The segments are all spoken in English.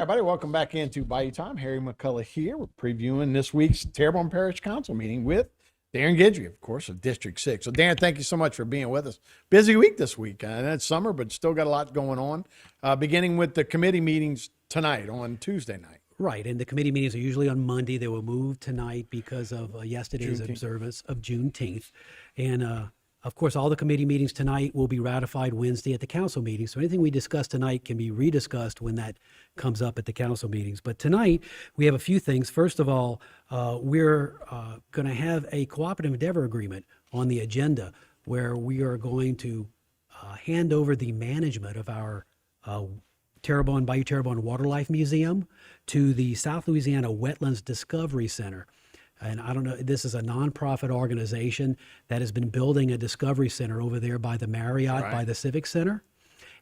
Everybody, welcome back into Bayou Time. Harry McCullough here. We're previewing this week's Terrebonne Parish Council meeting with Darrin Guidry, of course, of District 6. So, Darrin, thank you so much for being with us. Busy week this week. And it's summer, but still got a lot going on, beginning with the committee meetings tonight on Tuesday night. Right, and the committee meetings are usually on Monday. They were moved tonight because of yesterday's Juneteenth. observance of Juneteenth. And of course, all the committee meetings tonight will be ratified Wednesday at the council meeting. So anything we discuss tonight can be rediscussed when that comes up at the council meetings. But tonight, we have a few things. First of all, we're going to have a cooperative endeavor agreement on the agenda where we are going to hand over the management of our Bayou Terrebonne Waterlife Museum to the South Louisiana Wetlands Discovery Center. And I don't know, this is a nonprofit organization that has been building a discovery center over there by the Marriott, by the Civic Center.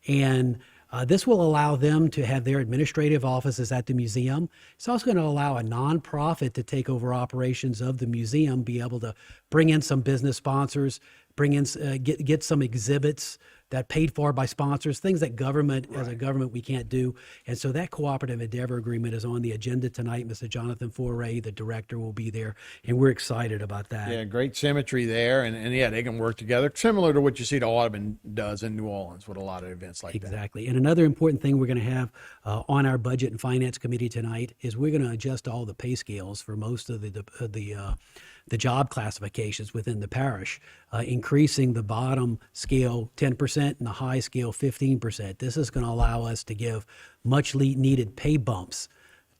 And this will allow them to have their administrative offices at the museum. It's also going to allow a nonprofit to take over operations of the museum, be able to bring in some business sponsors, bring in, get some exhibits that paid for by sponsors, things that government, as a government, we can't do. And so that cooperative endeavor agreement is on the agenda tonight. Mr. Jonathan Foray, the director, will be there, and we're excited about that. Yeah, great symmetry there. And yeah, they can work together, similar to what you see the Audubon does in New Orleans with a lot of events like that. Exactly. And another important thing we're going to have on our Budget and Finance Committee tonight is we're going to adjust all the pay scales for most of the job classifications within the parish, increasing the bottom scale 10% and the high scale 15%. This is going to allow us to give much needed pay bumps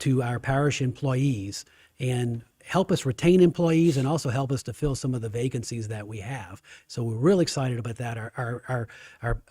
to our parish employees and help us retain employees and also help us to fill some of the vacancies that we have. So we're really excited about that. Our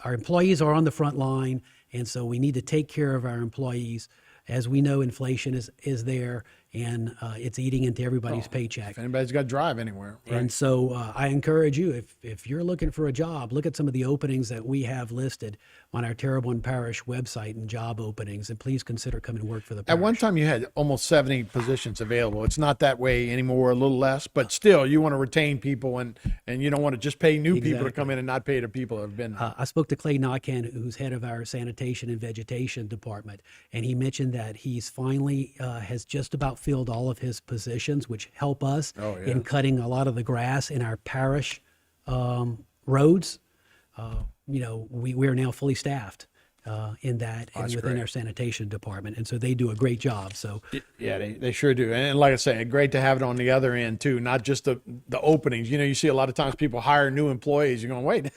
employees are on the front line, and so we need to take care of our employees. As we know, inflation is there, and it's eating into everybody's paycheck. If anybody's got to drive anywhere. Right? And so I encourage you, if you're looking for a job, look at some of the openings that we have listed on our Terrebonne Parish website and job openings, and please consider coming to work for the parish. At one time, you had almost 70 positions available. It's not that way anymore, a little less, but still, you want to retain people, and you don't want to just pay new people to come in and not pay the people that have been there. I spoke to Clay Knockan, who's head of our sanitation and vegetation department, and he mentioned that he's finally has just about filled all of his positions, which help us in cutting a lot of the grass in our parish roads. We are now fully staffed in that and within our sanitation department, and so they do a great job. So yeah, they sure do. And like I say, great to have it on the other end too, not just the openings. You see a lot of times people hire new employees. You're going, wait,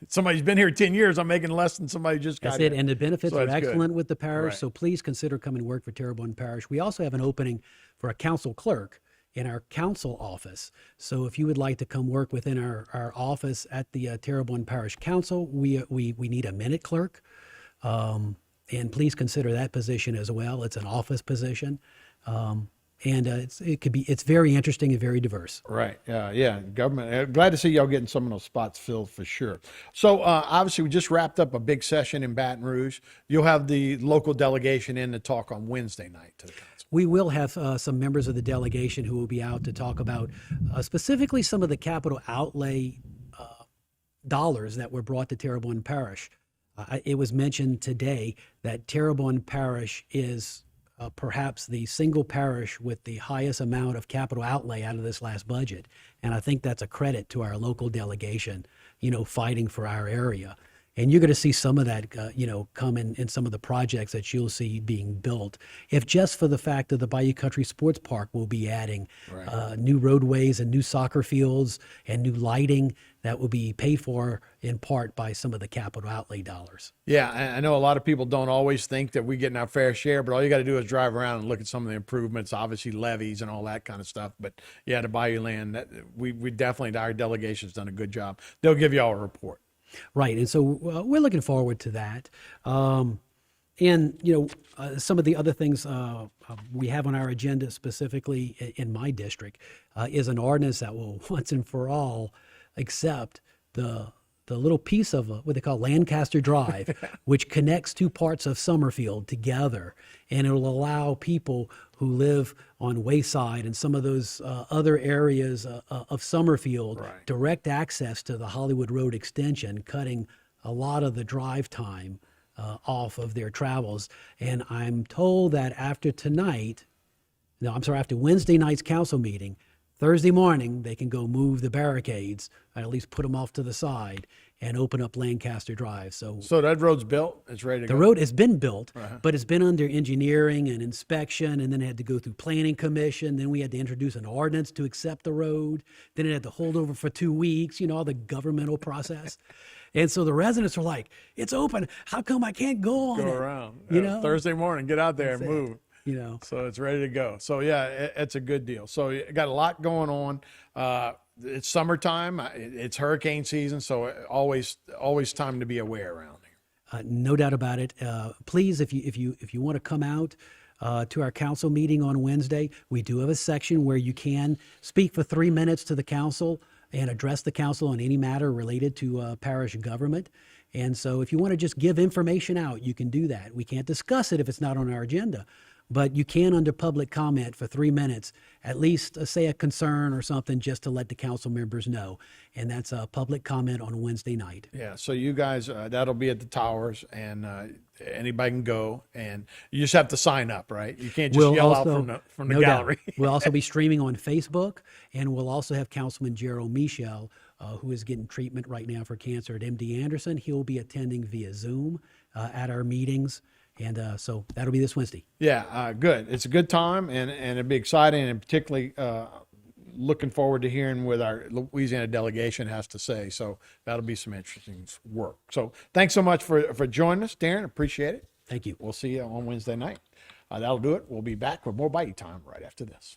somebody's been here 10 years. I'm making less than somebody just got here. That's it. And the benefits are excellent with the parish. Right. So please consider coming to work for Terrebonne Parish. We also have an opening for a council clerk in our council office. So if you would like to come work within our office at the Terrebonne Parish Council, we need a minute clerk. And please consider that position as well. It's an office position. And it's very interesting and very diverse. Right. Yeah. Government. Glad to see y'all getting some of those spots filled for sure. So obviously we just wrapped up a big session in Baton Rouge. You'll have the local delegation in to talk on Wednesday night to the council. We will have some members of the delegation who will be out to talk about specifically some of the capital outlay dollars that were brought to Terrebonne Parish. It was mentioned today that Terrebonne Parish is perhaps the single parish with the highest amount of capital outlay out of this last budget. And I think that's a credit to our local delegation, fighting for our area. And you're going to see some of that, come in some of the projects that you'll see being built. If just for the fact that the Bayou Country Sports Park will be adding new roadways and new soccer fields and new lighting that will be paid for in part by some of the capital outlay dollars. Yeah, I know a lot of people don't always think that we're getting our fair share, but all you got to do is drive around and look at some of the improvements, obviously levees and all that kind of stuff. But yeah, the Bayou land, we definitely, our delegation's done a good job. They'll give you all a report. Right, and so we're looking forward to that. Some of the other things we have on our agenda, specifically in my district, is an ordinance that will once and for all accept the little piece of what they call Lancaster Drive, which connects two parts of Summerfield together, and it will allow people who live on Wayside and some of those other areas of Summerfield direct access to the Hollywood Road extension, cutting a lot of the drive time off of their travels. And I'm told that after Wednesday night's council meeting, Thursday morning, they can go move the barricades, or at least put them off to the side, and open up Lancaster Drive. So that road's built. It's ready to go. the road has been built, but it's been under engineering and inspection, and then it had to go through planning commission. Then we had to introduce an ordinance to accept the road. Then it had to hold over for 2 weeks, all the governmental process. And so the residents were like, it's open. How come I can't go on it? Around. Thursday morning, get out there and move. So it's ready to go. So yeah, it's a good deal. So you got a lot going on. It's summertime. It's hurricane season. So always time to be aware around here. No doubt about it. Please, if you want to come out to our council meeting on Wednesday, we do have a section where you can speak for 3 minutes to the council and address the council on any matter related to parish government. And so if you want to just give information out, you can do that. We can't discuss it if it's not on our agenda. But you can, under public comment for 3 minutes, at least say a concern or something just to let the council members know. And that's a public comment on Wednesday night. Yeah, so you guys, that'll be at the towers, and anybody can go, and you just have to sign up, right? You can't just yell out from the gallery. We'll also be streaming on Facebook, and we'll also have Councilman Gerald Michel, who is getting treatment right now for cancer at MD Anderson. He'll be attending via Zoom at our meetings. And so that'll be this Wednesday. Yeah, good. It's a good time, and it'll be exciting, and particularly looking forward to hearing what our Louisiana delegation has to say. So that'll be some interesting work. So thanks so much for joining us, Darrin. Appreciate it. Thank you. We'll see you on Wednesday night. That'll do it. We'll be back with more Bitey Time right after this.